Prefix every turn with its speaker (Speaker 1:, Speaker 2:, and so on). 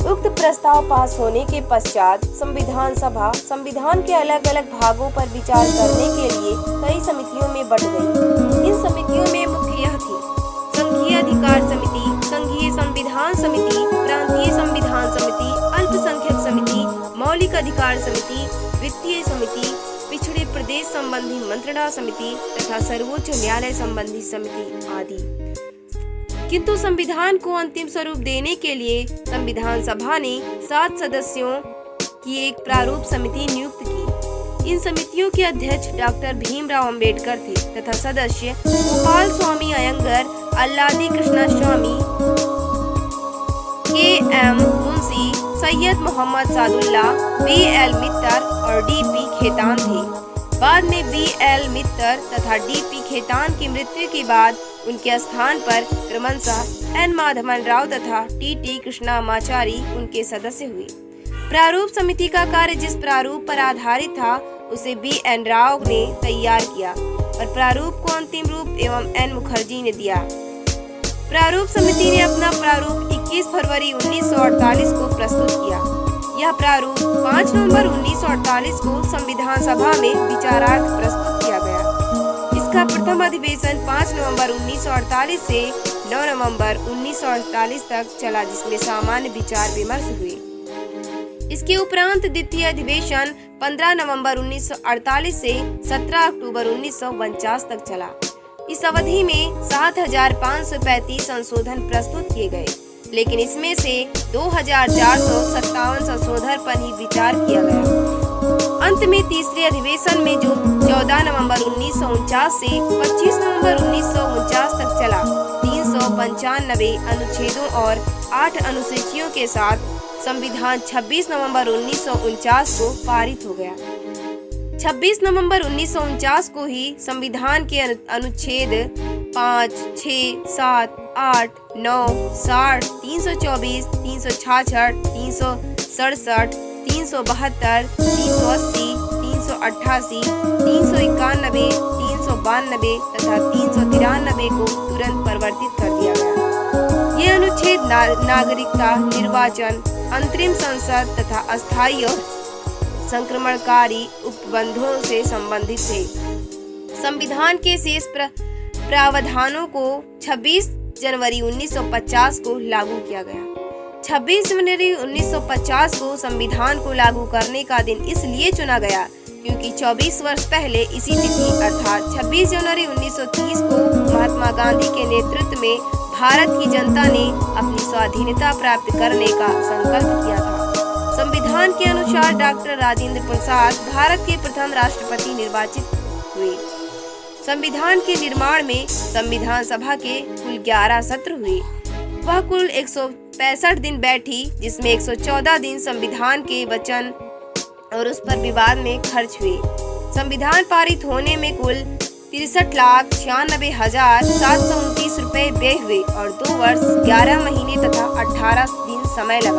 Speaker 1: उक्त प्रस्ताव पास होने के पश्चात संविधान सभा संविधान के अलग अलग भागों पर विचार करने के लिए कई समितियों में बंट गई। इन समितियों में मुख्य यह थी: संघीय अधिकार समिति, संघीय संविधान समिति, प्रांतीय संविधान समिति, अल्पसंख्यक समिति, मौलिक अधिकार समिति, वित्तीय समिति, पिछड़े प्रदेश संबंधी मंत्रणा समिति तथा सर्वोच्च न्यायालय संबंधी समिति आदि। किंतु संविधान को अंतिम स्वरूप देने के लिए संविधान सभा ने 7 सदस्यों की एक प्रारूप समिति नियुक्त की। इन समितियों के अध्यक्ष डॉक्टर भीमराव अंबेडकर थे तथा सदस्य गोपाल स्वामी अयंगर, अल्लादी कृष्णास्वामी, के.एम. मुंशी, सैयद मोहम्मद सादुल्ला, बी.एल. मित्तर और डी.पी. खेतान थे। बाद में बी.एल. मित्तर तथा डी.पी. खेतान की मृत्यु के बाद उनके स्थान पर क्रमशः एन. माधवन राव तथा टी.टी. कृष्णामाचारी उनके सदस्य हुए। प्रारूप समिति का कार्य जिस प्रारूप पर आधारित था उसे बी.एन. राव ने तैयार किया और प्रारूप को अंतिम रूप एवं एन. मुखर्जी ने दिया। प्रारूप समिति ने अपना प्रारूप 21 फरवरी 1948 को प्रस्तुत किया। यह प्रारूप 5 नवंबर 1948 को संविधान सभा में विचारार्थ प्रस्तुत किया गया। इसका प्रथम अधिवेशन 5 नवंबर 1948 से 9 नवंबर 1948 तक चला, जिसमें सामान्य विचार विमर्श हुए। इसके उपरांत द्वितीय अधिवेशन 15 नवंबर 1948 से 17 अक्टूबर 1949 तक चला। इस अवधि में 7,535 संशोधन प्रस्तुत किए गए, लेकिन इसमें से 2,457 संशोधन पर ही विचार किया गया। अंत में तीसरे अधिवेशन में जो 14 नवंबर 1949 से 25 नवंबर 1949 तक चला, 395 अनुच्छेदों और 8 अनुसूचियों के साथ संविधान 26 नवंबर 1949 को पारित हो गया। 26 नवंबर 1949 को ही संविधान के अनुच्छेद 5, 6, 7, 8, 9, 60, 324, 366, 367, 372, 380, 388, 391, 392 तथा 393 को तुरंत परिवर्तित कर दिया गया। ये अनुच्छेद नागरिकता, निर्वाचन, अंतरिम संसद तथा अस्थायी और संक्रमणकारी उपबंधों से संबंधित थे। संविधान के शेष प्रावधानों को 26 जनवरी 1950 को लागू किया गया। 26 जनवरी 1950 को संविधान को लागू करने का दिन इसलिए चुना गया क्योंकि 24 वर्ष पहले इसी तिथि अर्थात 26 जनवरी 1930 को महात्मा गांधी के नेतृत्व में भारत की जनता ने अपनी स्वाधीनता प्राप्त करने का संकल्प किया था। संविधान के अनुसार डॉक्टर राजेंद्र प्रसाद भारत के प्रथम राष्ट्रपति निर्वाचित हुए। संविधान के निर्माण में संविधान सभा के कुल 11 सत्र हुए। वह कुल 165 दिन बैठी, जिसमें 114 दिन संविधान के वचन और उस पर विवाद में खर्च हुए। संविधान पारित होने में कुल 63,96,729 रुपए व्यय हुए और 2 वर्ष 11 महीने तथा 18 दिन समय लगा।